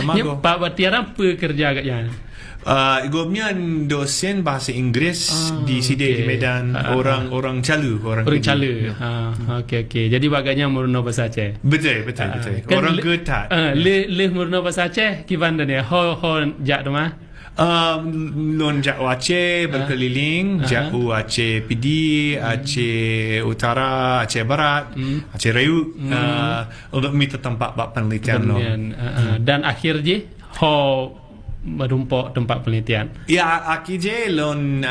Temago. Pak Batiara apa kerja agaknya? Gopnya dosen bahasa Inggeris di sini di Medan. Orang Calu, orang Calu. Okey. Jadi bagainya murno bahasa Aceh. Betul. Kan Orang Ketat. Le murno bahasa Aceh gimana ni? Ho jak rumah. Lon jak Aceh berkeliling, jak Aceh PD, Aceh Utara, Aceh Barat, Aceh Rayu untuk minta tempat penelitian lo. Dan akhir je ho merumpok tempat penelitian. Ya, akhir je lon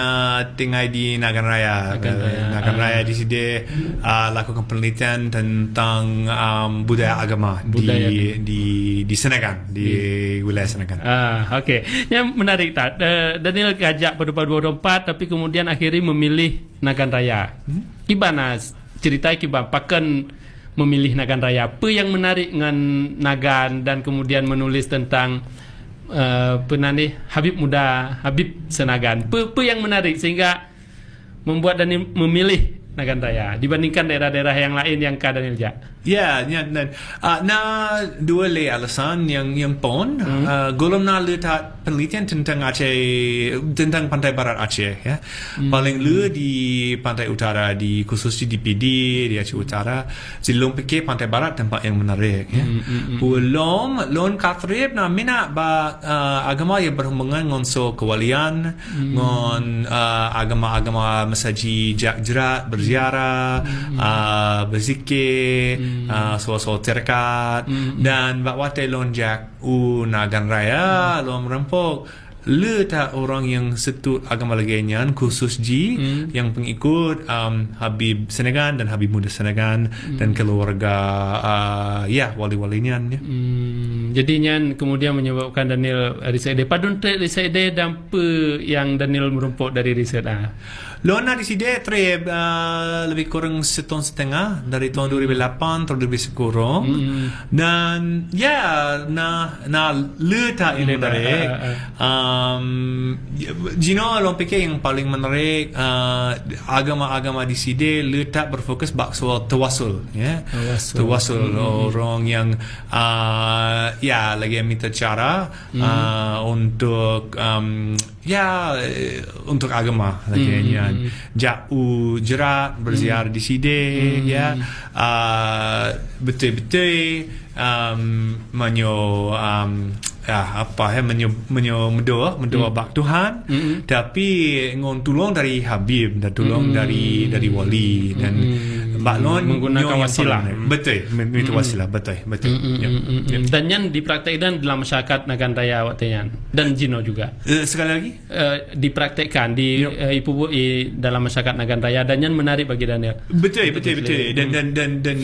tinggal di Nagan Raya. Nagan Raya di sini lakukan penelitian tentang budaya agama di Senegal, di wilayah Senegal. Okey. Yang menarik tak? Daniel kajak pada 2024 tapi kemudian akhirnya memilih Nagan Raya. Gimana cerita pakan memilih Nagan Raya? Apa yang menarik dengan Nagan dan kemudian menulis tentang Habib Muda, Habib Senagan. Apa yang menarik sehingga membuat Daniel memilih Nagan Raya dibandingkan daerah-daerah yang lain yang ke Daniel Jak? Ya, dan dua alasan yang pun golong letak penelitian tentang Aceh, tentang pantai barat Aceh ya. Paling di pantai utara, di khususnya di PD di Aceh Utara, silong fikir pantai barat tempat yang menarik ya. Belum katrib mina agama yang berhubungan dengan kewalian, dengan agama-agama mesaji jerat berziarah, berzikir, soal terkat, dan bawa telonjak Nagan Raya lom rempok letak orang yang setut agama lainnya khusus yang pengikut Habib Senagan dan Habib Muda Senagan dan keluarga wali-walinya. Jadinya kemudian menyebabkan Daniel riset dia. Padahal riset dia dan apa yang Daniel merumpuk dari riset Lona di sini trip lebih kurang setahun setengah dari tahun 2008 tahun 2010 dan letak yang menarik. Jino long pikir yang paling menarik agama-agama di sini letak berfokus soal tawasul ya. Tawasul orang yang lagi minta cara untuk untuk agama lagi jauh jerat berziarah di sini ya, betul-betul mendoa bak Tuhan, tapi ngon tolong dari Habib dan tolong dari wali dan baklon menggunakan wasilah. Betul, itu wasilah betul. Dan yang dipraktekkan dalam masyarakat Nagan Raya waktunya dan Jino juga. Sekali lagi dipraktekkan di dalam masyarakat Nagan Raya dan yang menarik bagi Daniel. Betul. Dan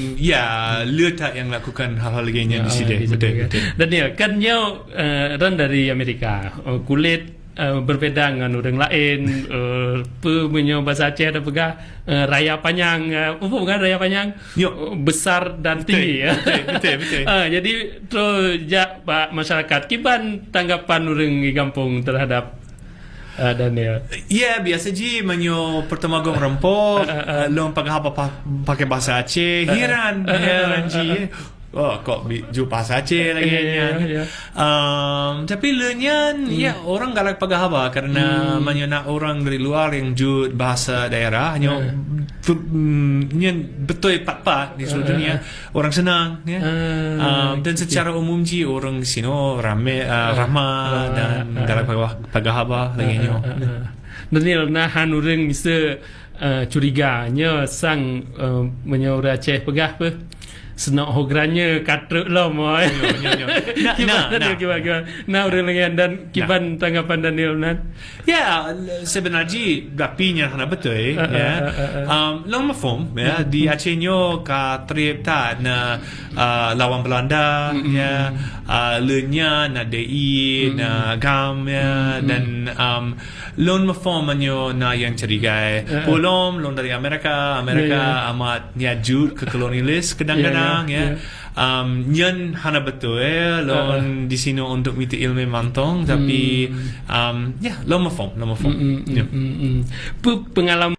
letak yang lakukan hal-hal lainnya di sini. Betul. Daniel kan ran dari Amerika, kulit berbeda dengan orang lain, punya bahasa Aceh ada pegah raya panjang, bukan raya panjang, besar dan tinggi. Betul. Jadi terus Pak masyarakat kiban tanggapan orang di kampung terhadap Daniel. Ya, biasa je pertama gong rempok, long pakai bahasa Aceh, heran je. Kok jumpa bahasa Aceh lagi tapi lenyan orang galak pagahaba karena nak orang dari luar yang jud bahasa daerah betul pat di seluruh dunia orang senang ya. Dan secara umum orang sino ramah dan galak pagahaba lagi Daniel nahan orang bisa curiganya sang menyuruh Aceh pegah apa senok hogranya katruk lah moy. Gimana orang lain dan kiban tanggapan Daniel nan? Ya, sebenarnya dapinya hana betul ya. Long mafum ya di Acehnya ka trip ta na lawan Belanda ya, lenya na DI na gam ya dan long mafum manyo na yang cerigai. Polom long dari Amerika amat nyajut ke kolonialis kadang-kadang ya. Nyan hana betul lon di sini untuk minta ilmu mantong tapi lama form. Pengalaman